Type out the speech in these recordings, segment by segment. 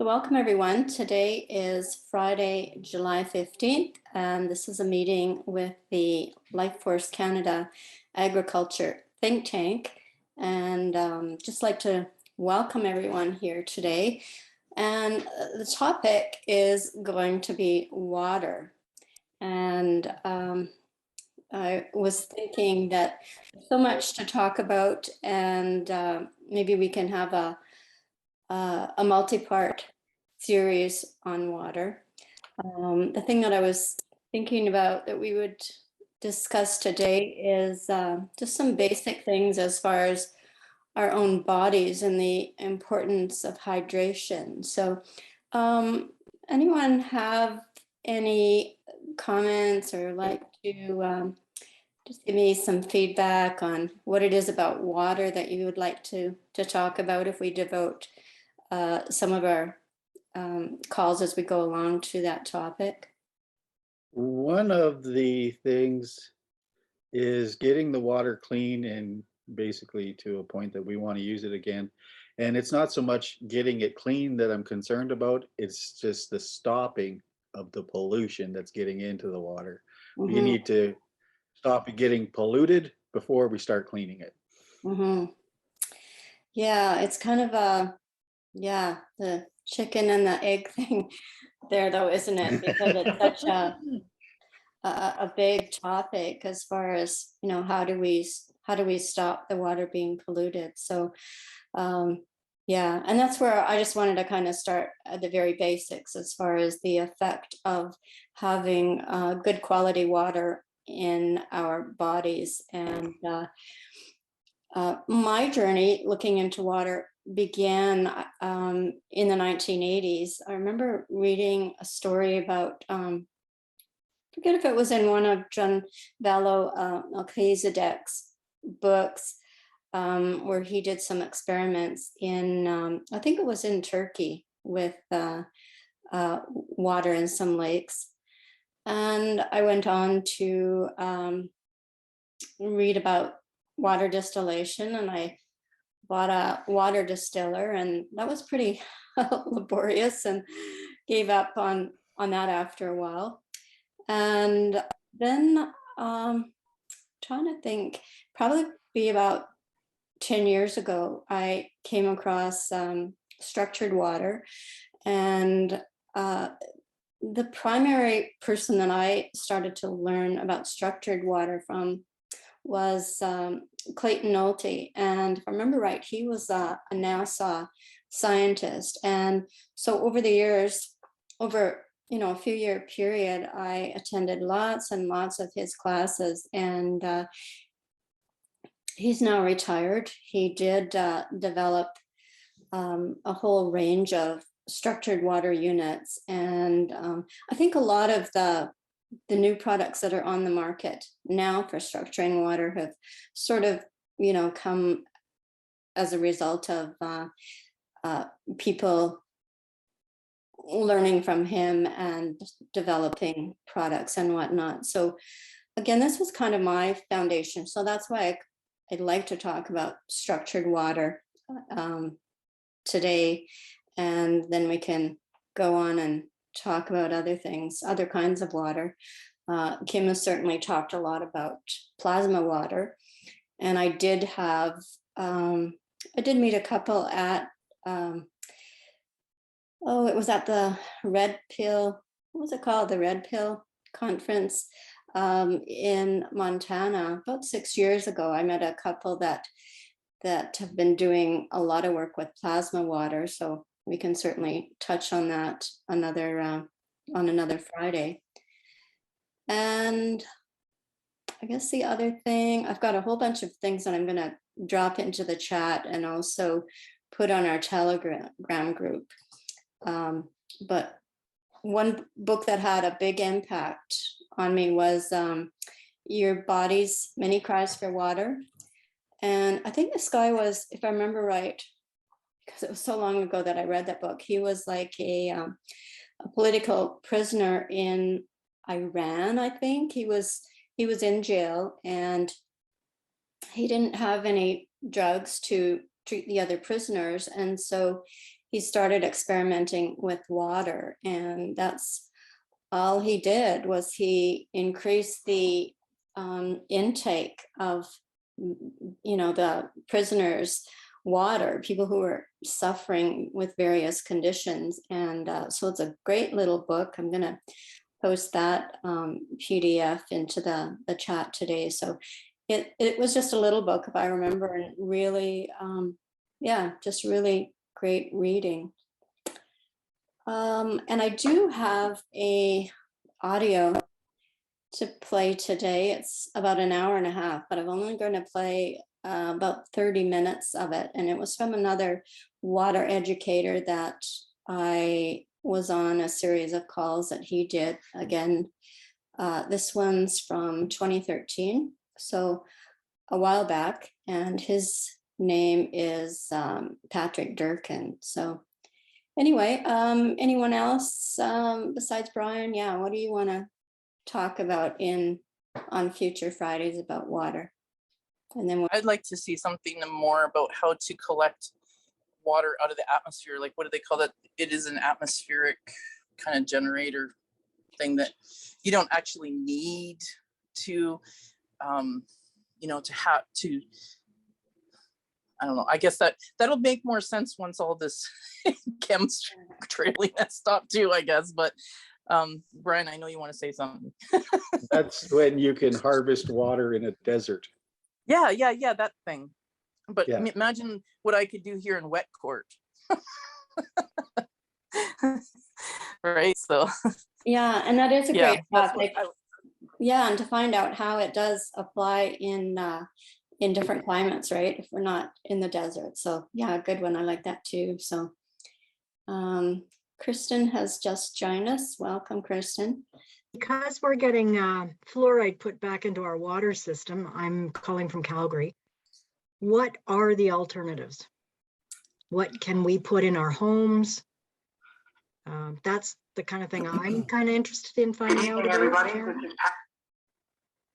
So welcome everyone. Today is Friday, July 15th, and this is a meeting with the Lifeforce Canada Agriculture Think Tank. And just like to welcome everyone here today. And the topic is going to be water. And I was thinking that there's so much to talk about, and maybe we can have a multi-part series on water. The thing that I was thinking about that we would discuss today is just some basic things as far as our own bodies and the importance of hydration. So, um, anyone have any comments or like to just give me some feedback on what it is about water that you would like to talk about if we devote some of our calls as we go along to that topic? One of the things is getting the water clean and basically to a point that we want to use it again. And it's not so much getting it clean that I'm concerned about, it's just the stopping of the pollution that's getting into the water. We Hmm. need to stop it getting polluted before we start cleaning it. Hmm. Yeah, it's kind of the chicken and the egg thing there, though, isn't it? Because it's such a big topic as far as how do we stop the water being polluted? So um, yeah, and that's where I just wanted to kind of start at the very basics as far as the effect of having good quality water in our bodies. And my journey looking into water began in the 1980s. I remember reading a story about, forget if it was in one of John Vallo Melchizedek's books, where he did some experiments in, I think it was in Turkey with water in some lakes. And I went on to read about water distillation, and I bought a water distiller, and that was pretty laborious, and gave up on that after a while. And then trying to think, probably be about 10 years ago, I came across structured water. And the primary person that I started to learn about structured water from was Clayton Nolte. And if I remember right, he was a NASA scientist. And so over the years, over a few year period, I attended lots and lots of his classes. And he's now retired. He did develop a whole range of structured water units. And I think a lot of the new products that are on the market now for structuring water have sort of, come as a result of people learning from him and developing products and whatnot. So again, this was kind of my foundation. So that's why I'd like to talk about structured water today, and then we can go on and talk about other things, other kinds of water. Kim has certainly talked a lot about plasma water, and I did meet a couple at, it was at the Red Pill, what was it called? The Red Pill Conference in Montana about 6 years ago. I met a couple that have been doing a lot of work with plasma water. So we can certainly touch on that on another Friday. And I guess the other thing, I've got a whole bunch of things that I'm going to drop into the chat and also put on our Telegram group. But one book that had a big impact on me was Your Body's Many Cries for Water. And I think this guy was, if I remember right, because it was so long ago that I read that book, he was like a political prisoner in Iran. I think he was in jail, and he didn't have any drugs to treat the other prisoners, and so he started experimenting with water, and that's all he did was he increased the intake of the prisoners water, people who were suffering with various conditions. And so it's a great little book. I'm going to post that PDF into the chat today. So it was just a little book, if I remember, and really just really great reading. And I do have a audio to play today. It's about an hour and a half, but I'm only going to play about 30 minutes of it. And it was from another water educator that I was on a series of calls that he did. Again, this one's from 2013, so a while back, and his name is Patrick Durkin. So anyway, anyone else besides Brian? Yeah, what do you want to talk about on future Fridays about water? And then I'd like to see something more about how to collect water out of the atmosphere. Like, what do they call that? It is an atmospheric kind of generator thing that you don't actually need to, to have to. I don't know. I guess that'll make more sense once all this chemistry has stopped too, I guess. But Brian, I know you want to say something. That's when you can harvest water in a desert. Yeah, that thing. But Yeah. Imagine what I could do here in wet court. Right. So yeah, and that is a great topic. I, Yeah, and to find out how it does apply in different climates, right? If we're not in the desert. So yeah, good one. I like that too. So Kristen has just joined us. Welcome, Kristen. Because we're getting fluoride put back into our water system, I'm calling from Calgary. What are the alternatives? What can we put in our homes? That's the kind of thing I'm kind of interested in finding out about. Everybody.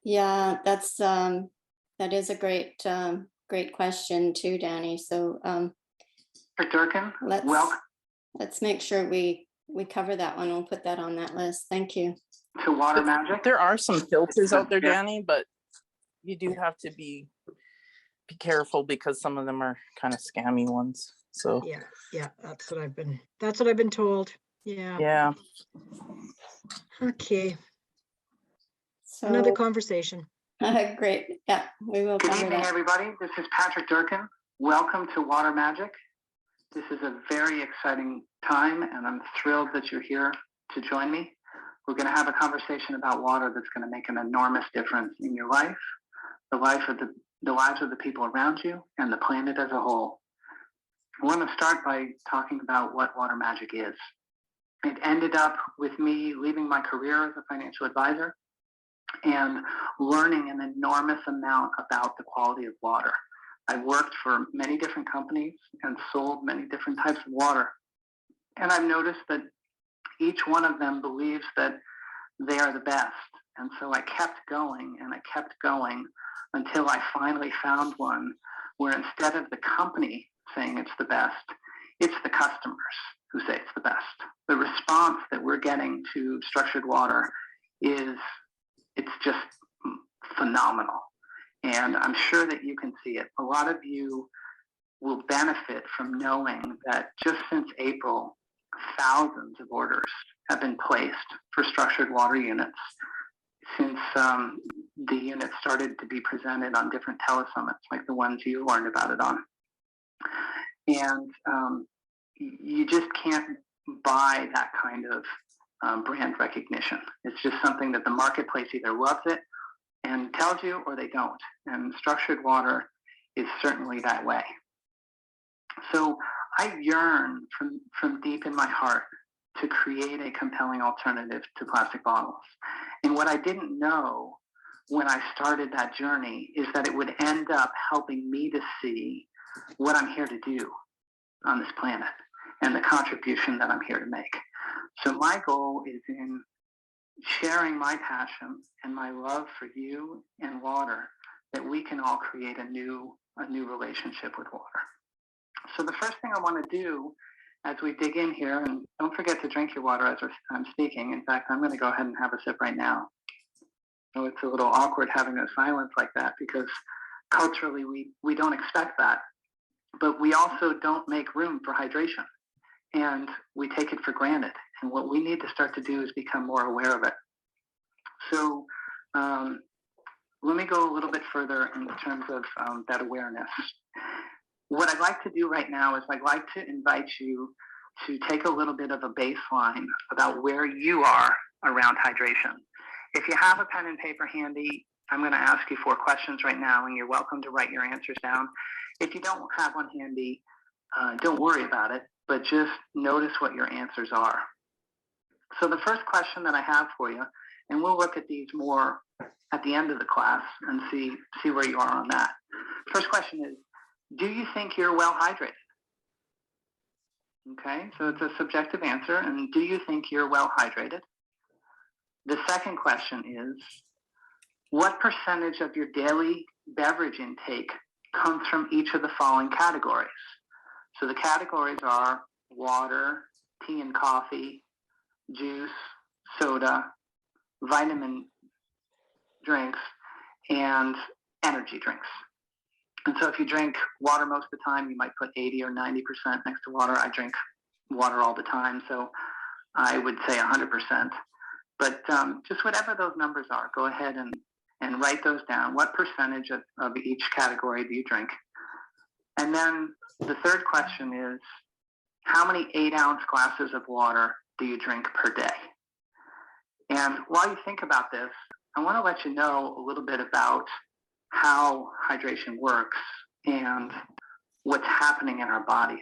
Yeah, that is a great question too, Danny. So Durkin, let's make sure we cover that one. We'll put that on that list. Thank you. To Water Magic. There are some filters out there, Danny, but you do have to be careful because some of them are kind of scammy ones. So yeah, that's what I've been told. Yeah. Okay. So another conversation. Great. Yeah, we will Good cover evening, that. everybody. This is Patrick Durkin. Welcome to Water Magic. This is a very exciting time, and I'm thrilled that you're here to join me. We're going to have a conversation about water that's going to make an enormous difference in your life, the lives of the people around you, and the planet as a whole. I want to start by talking about what water magic is. It ended up with me leaving my career as a financial advisor and learning an enormous amount about the quality of water. I worked for many different companies and sold many different types of water. And I've noticed that each one of them believes that they are the best. And so I kept going and I kept going until I finally found one where instead of the company saying it's the best, it's the customers who say it's the best. The response that we're getting to structured water it's just phenomenal. And I'm sure that you can see it. A lot of you will benefit from knowing that just since April, thousands of orders have been placed for structured water units since the units started to be presented on different telesummits like the ones you learned about it on. And you just can't buy that kind of brand recognition. It's just something that the marketplace either loves it and tells you or they don't. And structured water is certainly that way. So I yearn from deep in my heart to create a compelling alternative to plastic bottles. And what I didn't know when I started that journey is that it would end up helping me to see what I'm here to do on this planet and the contribution that I'm here to make. So my goal is in sharing my passion and my love for you and water, that we can all create a new relationship with water. So the first thing I want to do as we dig in here, and don't forget to drink your water as I'm speaking. In fact, I'm going to go ahead and have a sip right now. So it's a little awkward having a silence like that because culturally we don't expect that, but we also don't make room for hydration, and we take it for granted. And what we need to start to do is become more aware of it. So let me go a little bit further in terms of that awareness. What I'd like to do right now is I'd like to invite you to take a little bit of a baseline about where you are around hydration. If you have a pen and paper handy, I'm going to ask you 4 questions right now, and you're welcome to write your answers down. If you don't have one handy, don't worry about it, but just notice what your answers are. So the first question that I have for you, and we'll look at these more at the end of the class and see where you are on that. First question is, do you think you're well hydrated? Okay, so it's a subjective answer, and do you think you're well hydrated? The second question is, what percentage of your daily beverage intake comes from each of the following categories? So the categories are water, tea and coffee, juice, soda, vitamin drinks, and energy drinks. And so if you drink water most of the time, you might put 80 or 90% next to water. I drink water all the time, so I would say 100%. But just whatever those numbers are, go ahead and write those down. What percentage of each category do you drink? And then the third question is, how many 8-ounce glasses of water do you drink per day? And while you think about this, I want to let you know a little bit about how hydration works and what's happening in our bodies.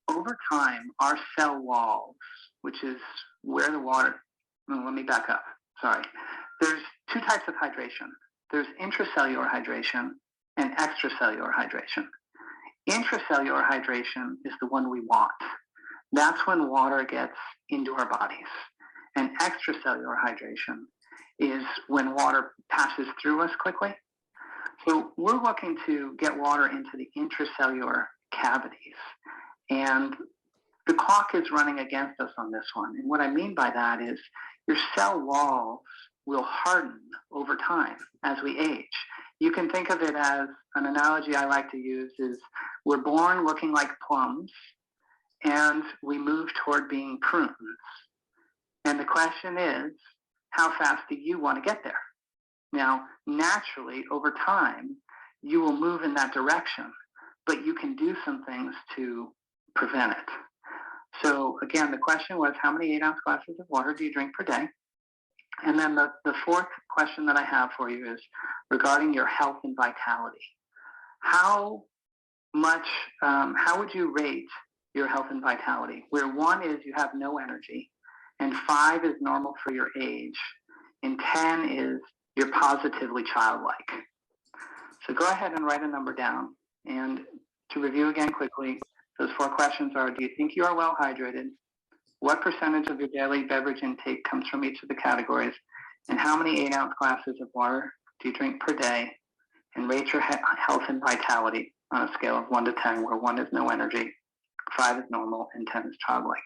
Over time, our cell walls, which is where the water, well, let me back up, sorry. There's 2 types of hydration. There's intracellular hydration and extracellular hydration. Intracellular hydration is the one we want. That's when water gets into our bodies. And extracellular hydration is when water passes through us quickly. So we're looking to get water into the intracellular cavities. And the clock is running against us on this one. And what I mean by that is your cell walls will harden over time as we age. You can think of it as, an analogy I like to use is, we're born looking like plums and we move toward being prunes. And the question is, how fast do you want to get there? Now, naturally, over time, you will move in that direction, but you can do some things to prevent it. So again, the question was, how many 8-ounce glasses of water do you drink per day? And then the fourth question that I have for you is regarding your health and vitality. How would you rate your health and vitality? Where 1 is you have no energy, and 5 is normal for your age, and 10 is you're positively childlike. So go ahead and write a number down. And to review again quickly, those 4 questions are, do you think you are well hydrated? What percentage of your daily beverage intake comes from each of the categories? And how many 8-ounce glasses of water do you drink per day? And rate your health and vitality on a scale of 1 to 10, where 1 is no energy, 5 is normal, and 10 is childlike.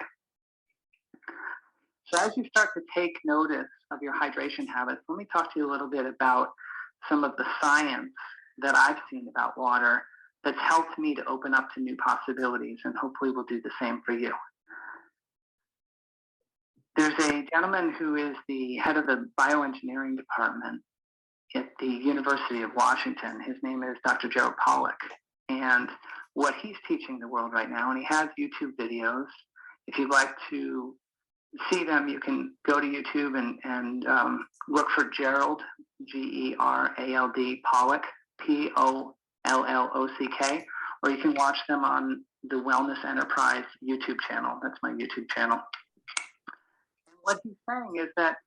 So as you start to take notice of your hydration habits, let me talk to you a little bit about some of the science that I've seen about water that's helped me to open up to new possibilities, and hopefully will do the same for you. There's a gentleman who is the head of the bioengineering department at the University of Washington. His name is Dr. Gerald Pollack. And what he's teaching the world right now, and he has YouTube videos. If you'd like to see them, you can go to YouTube and look for Gerald, G-E-R-A-L-D, Pollack, P-O-L-L-O-C-K, or you can watch them on the Wellness Enterprise YouTube channel. That's my YouTube channel. And what he's saying is that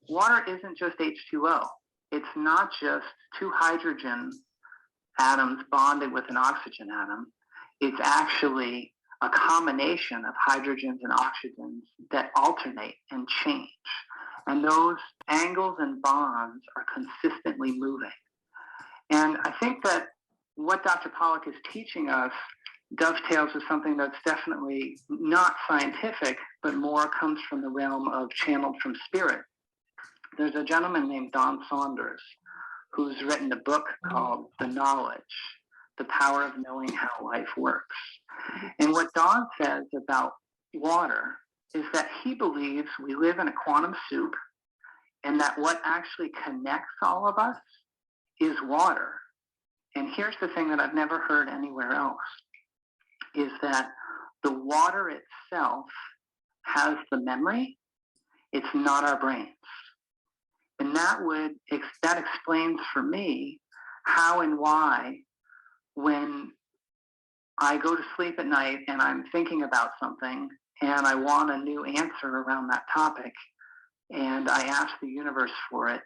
water isn't just H2O. It's not just 2 hydrogen atoms bonded with an oxygen atom. It's actually a combination of hydrogens and oxygens that alternate and change. And those angles and bonds are consistently moving. And I think that what Dr. Pollack is teaching us dovetails with something that's definitely not scientific, but more comes from the realm of channeled from spirit. There's a gentleman named Don Saunders who's written a book called The Knowledge, The Power of Knowing How Life Works. And what Don says about water is that he believes we live in a quantum soup, and that what actually connects all of us is water. And here's the thing that I've never heard anywhere else, is that the water itself has the memory. It's not our brains. And that explains for me how and why, when I go to sleep at night and I'm thinking about something and I want a new answer around that topic, and I ask the universe for it,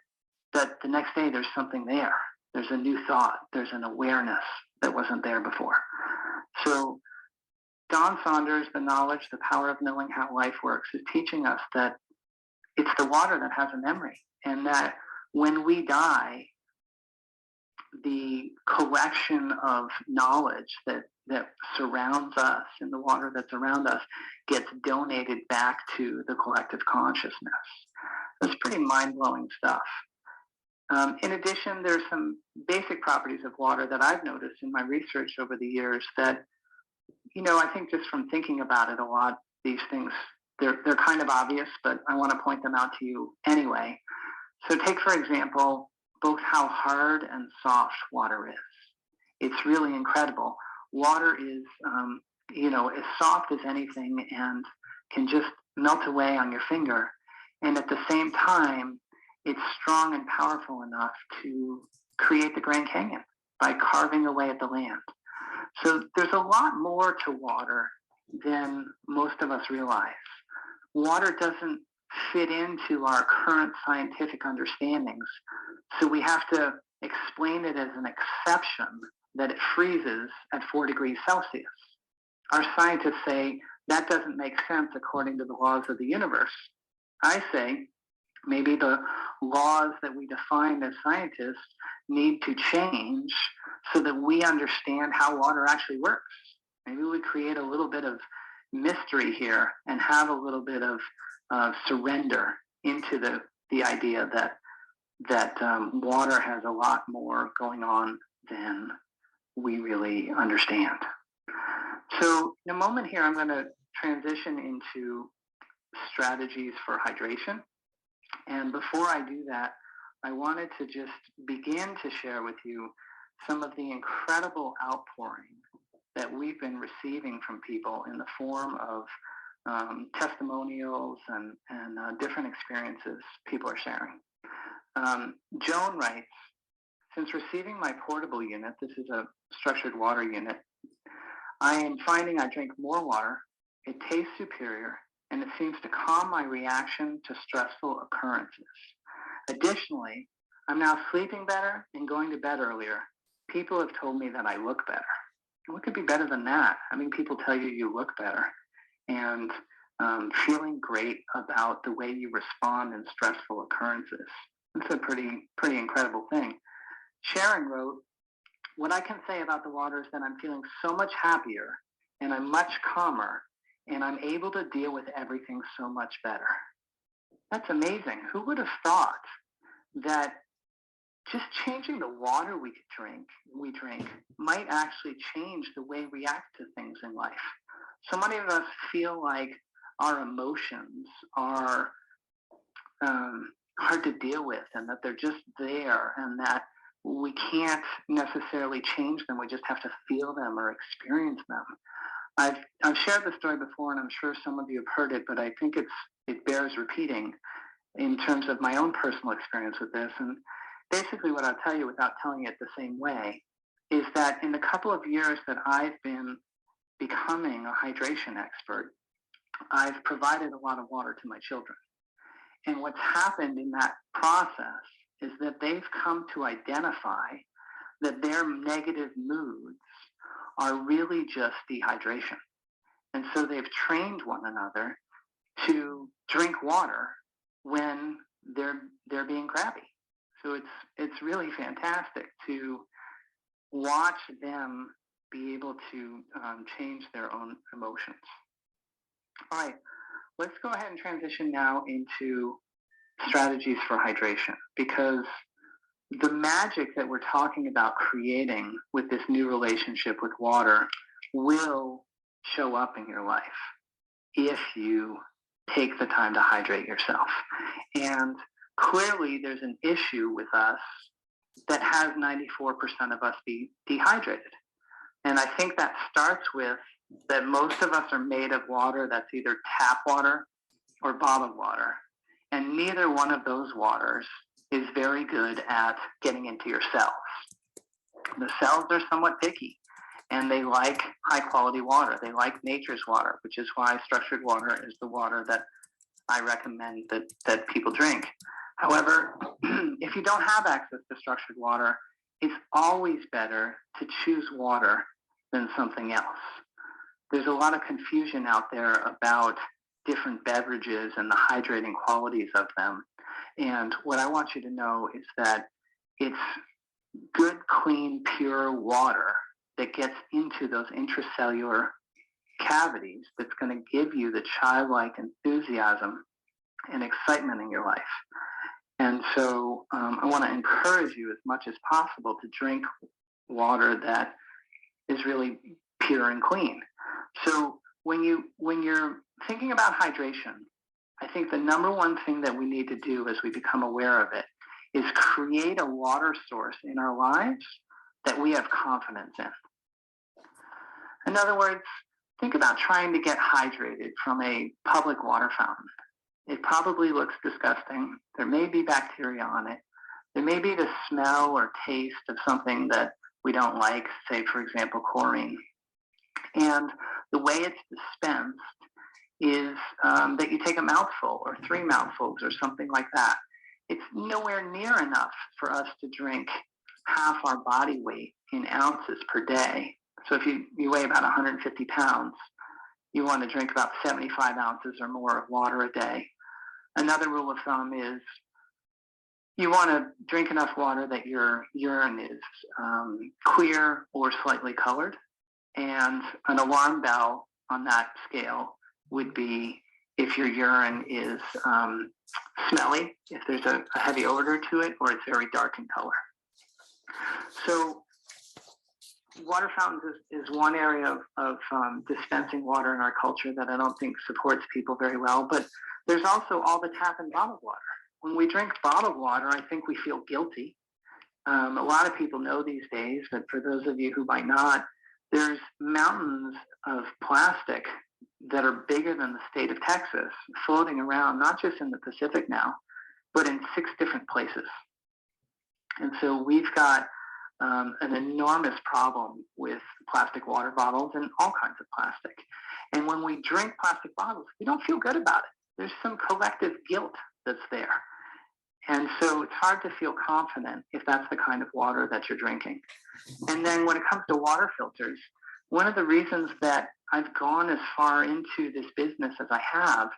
that the next day there's something there. There's a new thought. There's an awareness that wasn't there before. So Don Saunders, The Knowledge, The Power of Knowing How Life Works, is teaching us that it's the water that has a memory, and that when we die, the collection of knowledge that surrounds us and the water that's around us gets donated back to the collective consciousness. That's pretty mind-blowing stuff. In addition, there's some basic properties of water that I've noticed in my research over the years that, I think just from thinking about it a lot, these things, they're kind of obvious, but I want to point them out to you anyway. So take, for example, both how hard and soft water is. It's really incredible. Water is, as soft as anything and can just melt away on your finger. And at the same time, it's strong and powerful enough to create the Grand Canyon by carving away at the land. So there's a lot more to water than most of us realize. Water doesn't fit into our current scientific understandings, so we have to explain it as an exception that it freezes at 4 degrees Celsius. Our scientists say that doesn't make sense according to the laws of the universe. I say maybe the laws that we define as scientists need to change so that we understand how water actually works. Maybe we create a little bit of mystery here and have a little bit of surrender into the idea that water has a lot more going on than we really understand. So in a moment here, I'm going to transition into strategies for hydration. And before I do that, I wanted to just begin to share with you some of the incredible outpouring that we've been receiving from people in the form of testimonials and different experiences people are sharing. Joan writes, since receiving my portable unit, this is a structured water unit, I am finding I drink more water, it tastes superior, and it seems to calm my reaction to stressful occurrences. Additionally, I'm now sleeping better and going to bed earlier. People have told me that I look better. What could be better than that? I mean, people tell you you look better, and feeling great about the way you respond in stressful occurrences. It's a pretty incredible thing. Sharon wrote, what I can say about the water is that I'm feeling so much happier and I'm much calmer and I'm able to deal with everything so much better. That's amazing. Who would have thought that just changing the water we drink might actually change the way we react to things in life? So many of us feel like our emotions are hard to deal with and that they're just there and that we can't necessarily change them. We just have to feel them or experience them. I've shared this story before, and I'm sure some of you have heard it, but I think it bears repeating in terms of my own personal experience with this. And basically what I'll tell you without telling it the same way is that in the couple of years that I've been becoming a hydration expert, I've provided a lot of water to my children. And what's happened in that process is that they've come to identify that their negative moods are really just dehydration. And so they've trained one another to drink water when they're being crabby. So it's really fantastic to watch them be able to change their own emotions. All right, let's go ahead and transition now into strategies for hydration, because the magic that we're talking about creating with this new relationship with water will show up in your life if you take the time to hydrate yourself. And clearly there's an issue with us that has 94% of us be dehydrated. And I think that starts with that most of us are made of water that's either tap water or bottled water. And neither one of those waters is very good at getting into your cells. The cells are somewhat picky, and they like high quality water. They like nature's water, which is why structured water is the water that I recommend that people drink. However, if you don't have access to structured water, it's always better to choose water than something else. There's a lot of confusion out there about different beverages and the hydrating qualities of them. And what I want you to know is that it's good, clean, pure water that gets into those intracellular cavities that's going to give you the childlike enthusiasm and excitement in your life. And so I want to encourage you as much as possible to drink water that is really pure and clean. So when you're thinking about hydration, I think the number one thing that we need to do as we become aware of it is create a water source in our lives that we have confidence in. In other words, think about trying to get hydrated from a public water fountain. It probably looks disgusting. There may be bacteria on it. There may be the smell or taste of something that we don't like, say, for example, chlorine. And the way it's dispensed is that you take a mouthful or 3 mouthfuls or something like that. It's nowhere near enough for us to drink half our body weight in ounces per day. So if you weigh about 150 pounds, you want to drink about 75 ounces or more of water a day. Another rule of thumb is you want to drink enough water that your urine is clear or slightly colored. And an alarm bell on that scale would be if your urine is smelly, if there's a heavy odor to it, or it's very dark in color. So water fountains is one area of dispensing water in our culture that I don't think supports people very well. But there's also all the tap and bottled water. When we drink bottled water, I think we feel guilty. A lot of people know these days, but for those of you who might not, there's mountains of plastic that are bigger than the state of Texas floating around, not just in the Pacific now, but in 6 different places. And so we've got an enormous problem with plastic water bottles and all kinds of plastic. And when we drink plastic bottles, we don't feel good about it. There's some collective guilt that's there. And so it's hard to feel confident if that's the kind of water that you're drinking. And then when it comes to water filters, one of the reasons that I've gone as far into this business as I have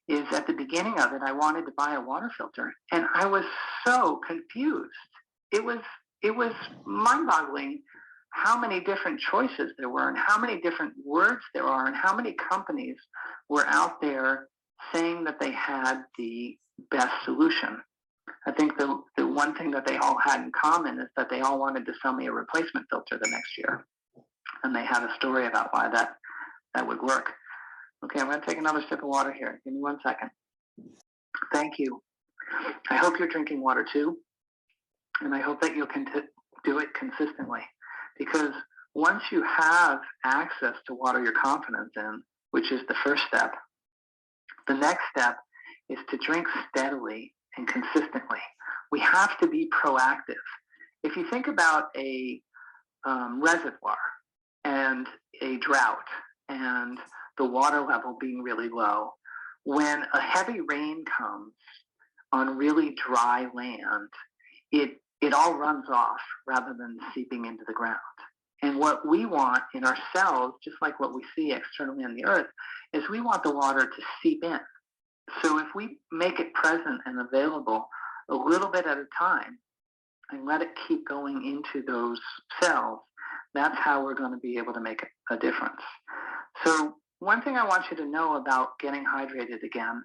is at the beginning of it, I wanted to buy a water filter, and I was so confused. It was mind-boggling how many different choices there were and how many different words there are and how many companies were out there saying that they had the best solution. I think the one thing that they all had in common is that they all wanted to sell me a replacement filter the next year. And they had a story about why that would work. Okay, I'm going to take another sip of water here. Give me 1 second. Thank you. I hope you're drinking water too. And I hope that you'll do it consistently. Because once you have access to water you're confident in, which is the first step, the next step is to drink steadily and consistently. We have to be proactive. If you think about a reservoir and a drought and the water level being really low, when a heavy rain comes on really dry land, it all runs off rather than seeping into the ground. And what we want in ourselves, just like what we see externally on the earth, is we want the water to seep in. So if we make it present and available a little bit at a time, and let it keep going into those cells, that's how we're going to be able to make a difference. So one thing I want you to know about getting hydrated again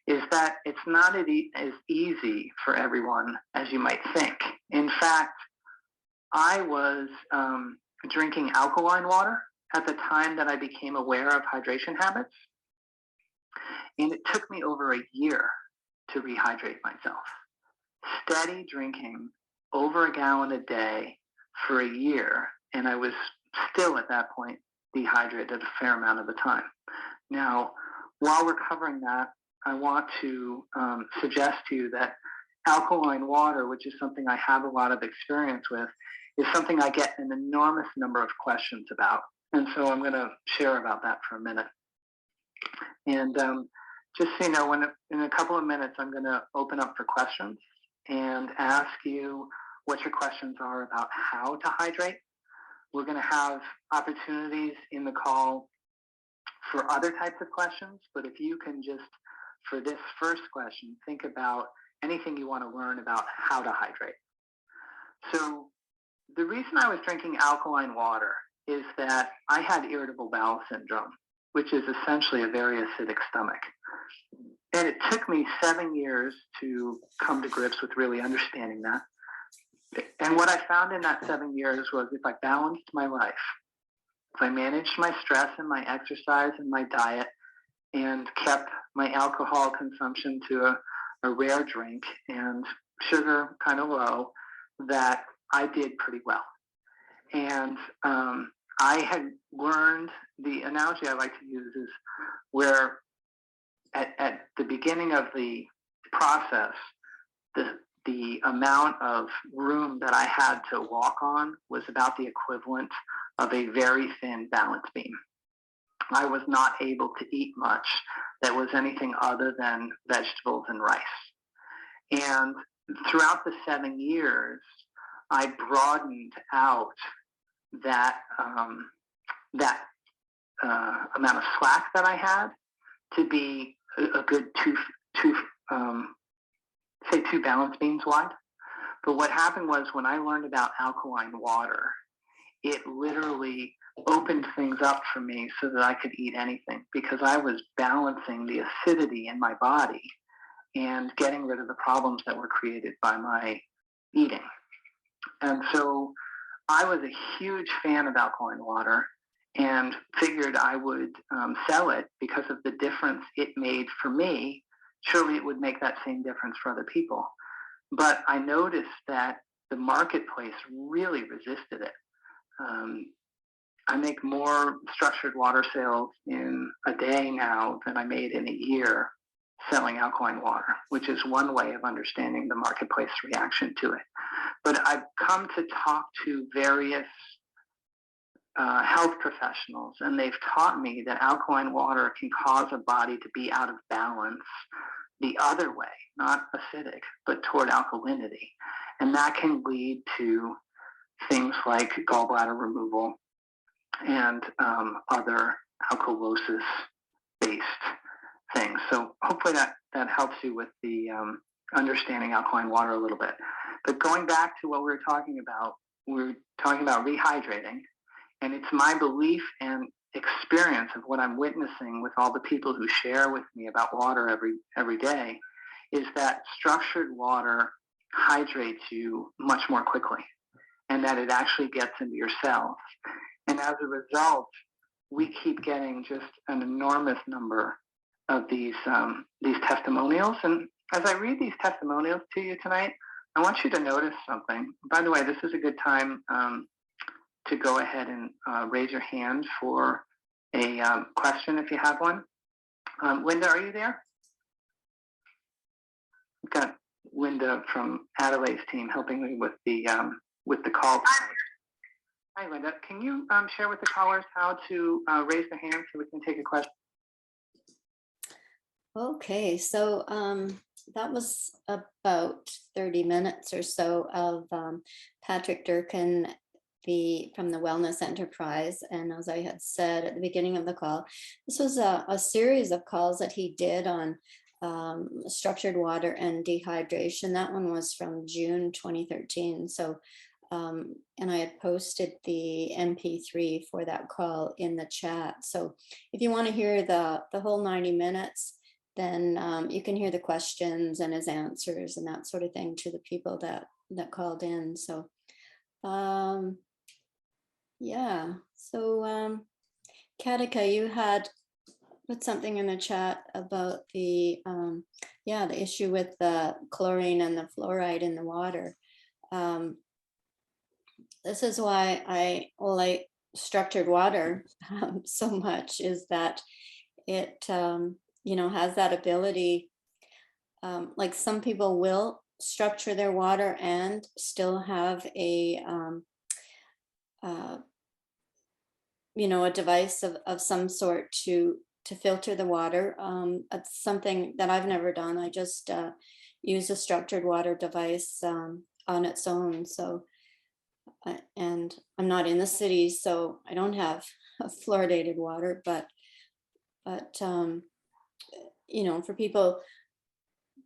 is that it's not as easy for everyone as you might think. In fact, I was drinking alkaline water at the time that I became aware of hydration habits. And it took me over a year to rehydrate myself. Steady drinking over a gallon a day for a year, and I was still at that point dehydrated a fair amount of the time. Now, while we're covering that, I want to suggest to you that alkaline water, which is something I have a lot of experience with, is something I get an enormous number of questions about. And so I'm going to share about that for a minute. And just so you know, in a couple of minutes, I'm going to open up for questions and ask you what your questions are about how to hydrate. We're going to have opportunities in the call for other types of questions, but if you can just, for this first question, think about anything you want to learn about how to hydrate. So the reason I was drinking alkaline water is that I had irritable bowel syndrome, which is essentially a very acidic stomach. And it took me 7 years to come to grips with really understanding that. And what I found in that 7 years was if I balanced my life, if I managed my stress and my exercise and my diet and kept my alcohol consumption to a rare drink and sugar kind of low, that I did pretty well. And I had learned, the analogy I like to use is where at the beginning of the process, the amount of room that I had to walk on was about the equivalent of a very thin balance beam. I was not able to eat much that was anything other than vegetables and rice. And throughout the 7 years, I broadened out that amount of slack that I had to be a good two balance beams wide. But what happened was when I learned about alkaline water, it literally opened things up for me so that I could eat anything, because I was balancing the acidity in my body and getting rid of the problems that were created by my eating. And so I was a huge fan of alkaline water and figured I would sell it because of the difference it made for me. Surely it would make that same difference for other people. But I noticed that the marketplace really resisted it. I make more structured water sales in a day now than I made in a year selling alkaline water, which is one way of understanding the marketplace reaction to it. But I've come to talk to various health professionals, and they've taught me that alkaline water can cause a body to be out of balance the other way, not acidic, but toward alkalinity. And that can lead to things like gallbladder removal and other alkalosis-based things. So hopefully that helps you with the understanding alkaline water a little bit. But going back to what we were talking about rehydrating, and it's my belief and experience of what I'm witnessing with all the people who share with me about water every day, is that structured water hydrates you much more quickly, and that it actually gets into your cells. And as a result, we keep getting just an enormous number of these testimonials. And as I read these testimonials to you tonight, I want you to notice something. By the way, this is a good time to go ahead and raise your hand for a question if you have one. Linda, are you there? We've got Linda from Adelaide's team helping me with the call. Hi, Linda. Can you share with the callers how to raise their hand so we can take a question? Okay, so that was about 30 minutes or so of Patrick Durkin, from the Wellness Enterprise. And as I had said at the beginning of the call, this was a series of calls that he did on structured water and dehydration. That one was from June 2013. So, and I had posted the MP3 for that call in the chat. So if you want to hear the whole 90 minutes, then you can hear the questions and his answers and that sort of thing to the people that called in. So yeah, so Katika, you had put something in the chat about the the issue with the chlorine and the fluoride in the water. This is why I like structured water so much, is that it has that ability. Like some people will structure their water and still have a a device of some sort to filter the water. That's something that I've never done. I just use a structured water device on its own. So, and I'm not in the city, so I don't have fluoridated water, but for people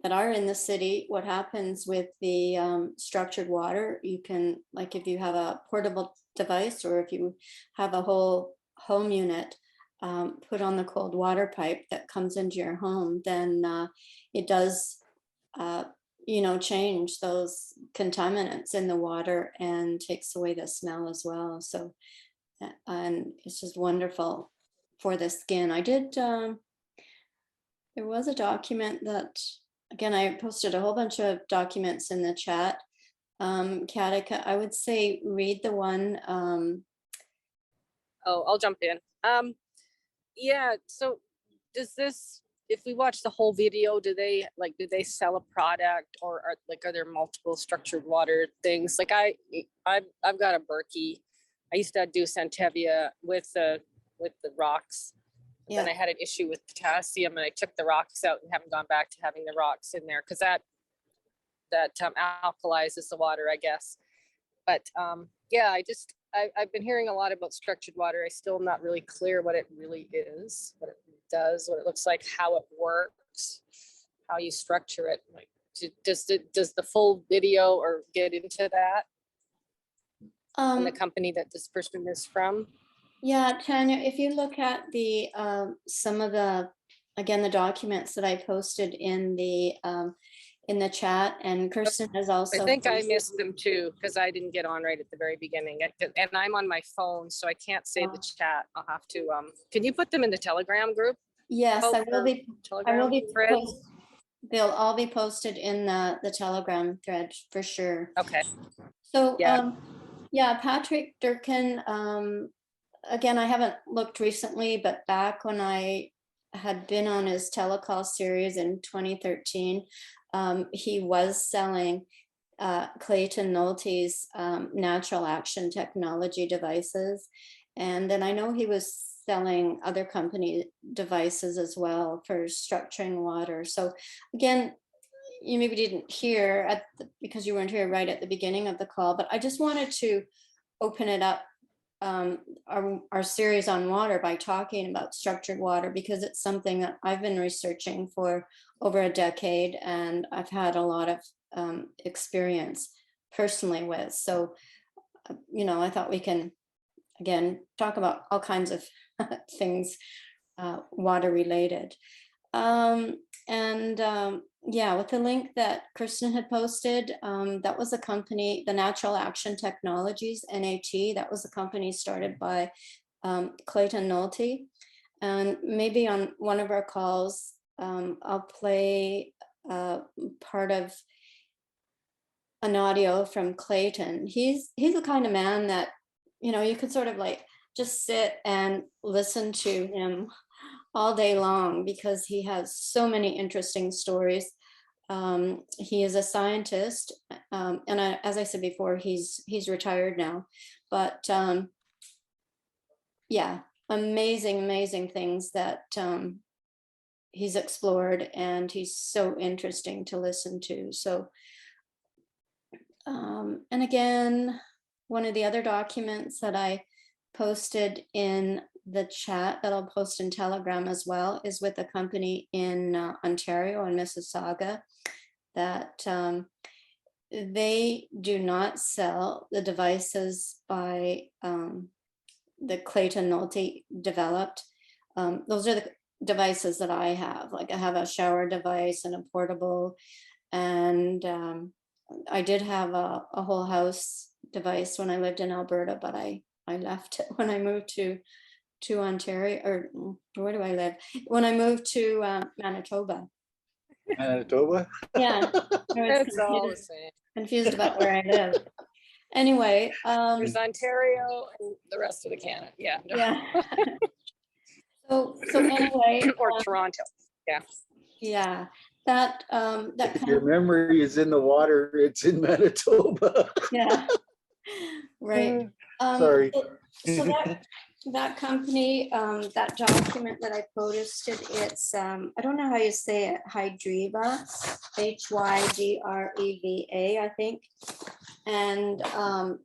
that are in the city, what happens with the structured water, you can, like if you have a portable device or if you have a whole home unit, put on the cold water pipe that comes into your home, then it does, change those contaminants in the water and takes away the smell as well. So, and it's just wonderful for the skin. I did, there was a document that, again, I posted a whole bunch of documents in the chat. Katika, I would say read the one. I'll jump in. Yeah, so does this, if we watch the whole video, do they sell a product, or are there multiple structured water things? Like I've got a Berkey. I used to do Centevia with the rocks. Yeah. Then I had an issue with potassium, and I took the rocks out and haven't gone back to having the rocks in there because that alkalizes the water, I guess. But yeah, I've been hearing a lot about structured water. I still am not really clear what it really is, what it does, what it looks like, how it works, how you structure it. Like, does the full video or get into that? And the company that this person is from? Yeah, Tanya, if you look at the some of the, again, the documents that I posted in the chat, and Kirsten has also. I think I missed them too because I didn't get on right at the very beginning, and I'm on my phone, so I can't say the chat. I'll have to. Can you put them in the Telegram group? Yes, I will be. Telegram thread. They'll all be posted in the Telegram thread for sure. Okay. So yeah, Patrick Durkin. Again, I haven't looked recently, but back when I had been on his telecall series in 2013, he was selling Clayton Nolte's natural action technology devices. And then I know he was selling other company devices as well for structuring water. So again, you maybe didn't hear because you weren't here right at the beginning of the call, but I just wanted to open it up, our series on water, by talking about structured water, because it's something that I've been researching for over a decade and I've had a lot of experience personally with. So, I thought we can, again, talk about all kinds of things water related. Yeah, with the link that Kristen had posted, that was a company, the Natural Action Technologies, NAT, that was a company started by Clayton Nolte. And maybe on one of our calls, I'll play part of an audio from Clayton. He's the kind of man that, you could sort of like just sit and listen to him all day long because he has so many interesting stories. He is a scientist, and as I said before, he's retired now, but yeah, amazing things that he's explored, and he's so interesting to listen to. So, and again, one of the other documents that I posted in the chat that I'll post in Telegram as well is with a company in Ontario and Mississauga that they do not sell the devices by the Clayton Nolte developed. Those are the devices that I have. Like I have a shower device and a portable, and I did have a whole house device when I lived in Alberta, but I left it when I moved to Ontario, or where do I live? When I moved to Manitoba. Manitoba? Yeah, I was It's all the same. confused about where I live. Anyway, There's Ontario and the rest of the Canada. Yeah. yeah. So anyway, Or Toronto. yeah, that that If kind your of, memory is in the water, it's in Manitoba. yeah, right. Sorry. So that company, that document that I posted, it's I don't know how you say it, Hydreva, Hydreva, I think. And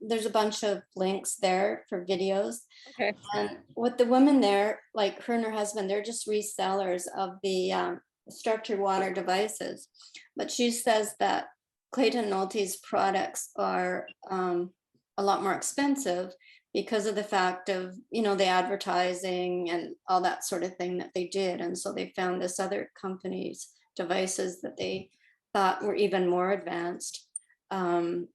there's a bunch of links there for videos. Okay. And with the women there, like her and her husband, they're just resellers of the structured water devices. But she says that Clayton Nolte's products are a lot more expensive because of the fact of, you know, the advertising and all that sort of thing that they did. And so they found this other company's devices that they thought were even more advanced. And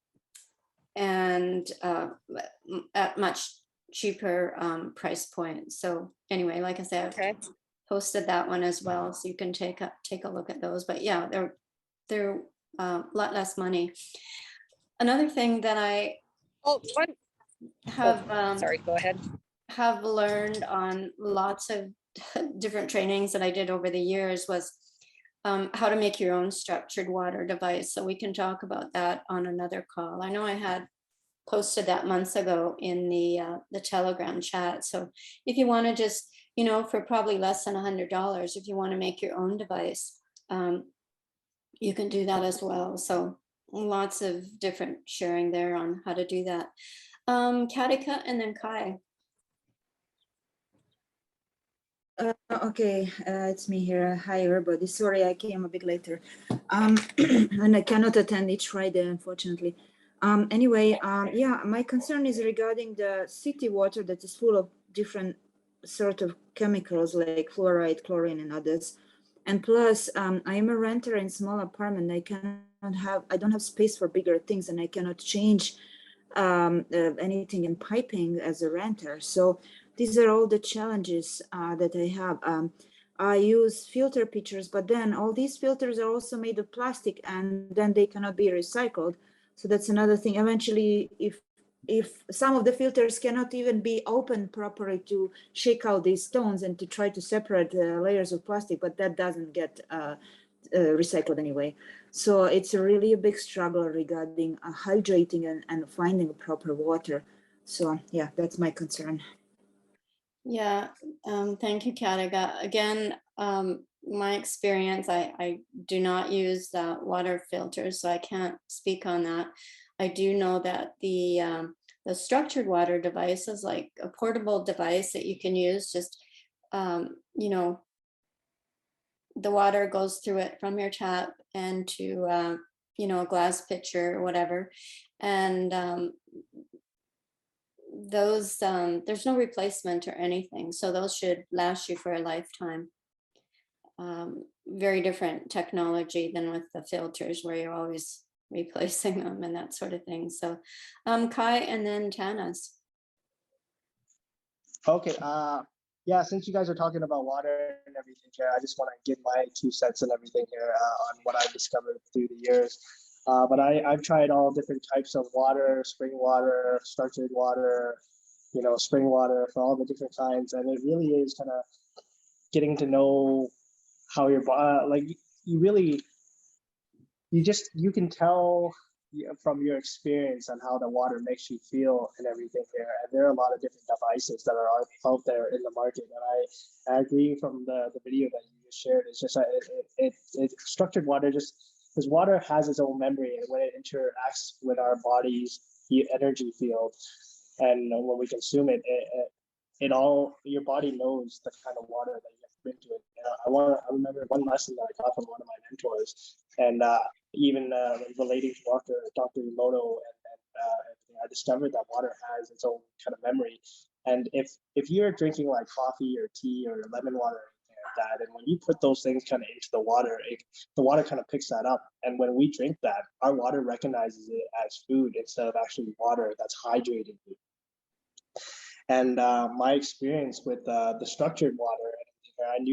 at much cheaper price point. So anyway, like I said, Okay. I've posted that one as well, so you can take a look at those. But yeah, they're a lot less money. Another thing that I have Sorry, go ahead. have learned on lots of different trainings that I did over the years was how to make your own structured water device. So we can talk about that on another call. I know I had posted that months ago in the Telegram chat. So if you want to just, you know, for probably less than $100, if you want to make your own device, you can do that as well. So lots of different sharing there on how to do that. Katika and then Kai. Okay, it's me here. Hi, everybody. Sorry, I came a bit later. And I cannot attend each Friday, unfortunately. Anyway, yeah, my concern is regarding the city water that is full of different sort of chemicals like fluoride, chlorine, and others. And plus, I am a renter in small apartment. I don't have space for bigger things, and I cannot change anything in piping as a renter. So these are all the challenges that I have. I use filter pitchers, but then all these filters are also made of plastic, and then they cannot be recycled. So that's another thing. Eventually, if some of the filters cannot even be opened properly to shake out these stones and to try to separate the layers of plastic, but that doesn't get recycled anyway. So it's really a big struggle regarding hydrating and finding proper water. So yeah, that's my concern. Yeah, thank you, Katika. Again, my experience, I do not use water filters, so I can't speak on that. I do know that the structured water device is like a portable device that you can use. Just you know, the water goes through it from your tap and to you know, a glass pitcher or whatever, and those there's no replacement or anything, so those should last you for a lifetime. Very different technology than with the filters where you're always replacing them and that sort of thing. So Kai and then Tanas. Okay, yeah, since you guys are talking about water and everything here, I just want to give my 2 cents and everything here on what I've discovered through the years. But I've tried all different types of water, spring water, structured water, you know, spring water for all the different kinds. And it really is kind of getting to know how your body, like you can tell from your experience on how the water makes you feel and everything there. And there are a lot of different devices that are out there in the market. And I agree from the video that you just shared. It's just it structured water just because water has its own memory, and when it interacts with our body's energy field, and when we consume it, your body knows the kind of water that you have been to it. I remember one lesson that I got from one of my mentors, and even relating to Dr. Emoto and I discovered that water has its own kind of memory. And if you're drinking like coffee or tea or lemon water or anything like that, and when you put those things kind of into the water, the water kind of picks that up. And when we drink that, our water recognizes it as food instead of actually water that's hydrated food. And my experience with the structured water, I knew